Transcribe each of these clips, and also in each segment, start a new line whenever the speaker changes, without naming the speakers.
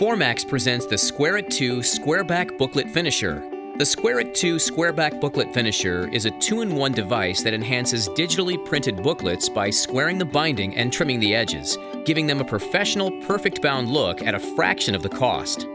Formax presents the iT2 Squareback Booklet Finisher. The iT2 Squareback Booklet Finisher is a 2-in-1 device that enhances digitally printed booklets by squaring the binding and trimming the edges, giving them a professional, perfect-bound look at a fraction of the cost.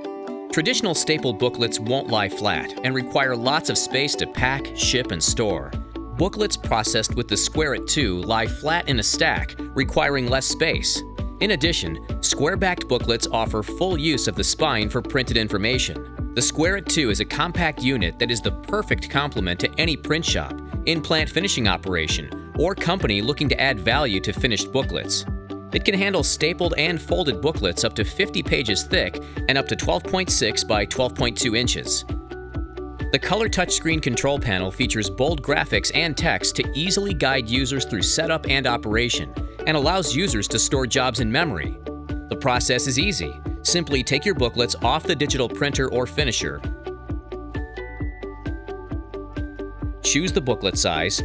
Traditional stapled booklets won't lie flat and require lots of space to pack, ship, and store. Booklets processed with the iT2 lie flat in a stack, requiring less space. In addition, square-backed booklets offer full use of the spine for printed information. The iT2 is a compact unit that is the perfect complement to any print shop, in-plant finishing operation, or company looking to add value to finished booklets. It can handle stapled and folded booklets up to 50 pages thick and up to 12.6 by 12.2 inches. The color touchscreen control panel features bold graphics and text to easily guide users through setup and operation, and allows users to store jobs in memory. The process is easy. Simply take your booklets off the digital printer or finisher, choose the booklet size,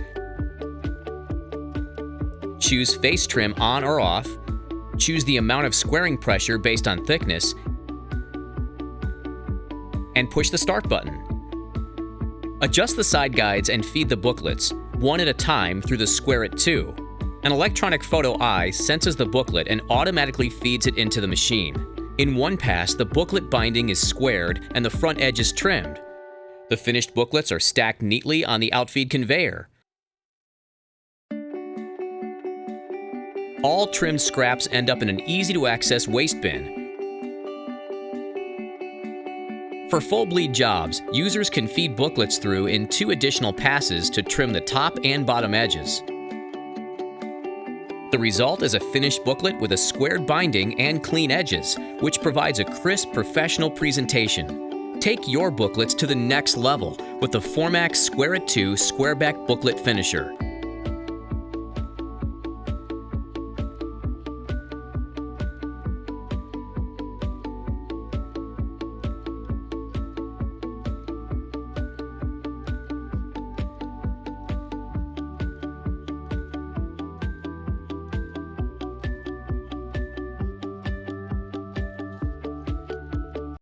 choose face trim on or off, choose the amount of squaring pressure based on thickness, and push the start button. Adjust the side guides and feed the booklets, one at a time, through the iT2. An electronic photo eye senses the booklet and automatically feeds it into the machine. In one pass, the booklet binding is squared and the front edge is trimmed. The finished booklets are stacked neatly on the outfeed conveyor. All trimmed scraps end up in an easy-to-access waste bin. For full bleed jobs, users can feed booklets through in 2 additional passes to trim the top and bottom edges. The result is a finished booklet with a squared binding and clean edges, which provides a crisp, professional presentation. Take your booklets to the next level with the Formax iT2 Squareback Booklet Finisher.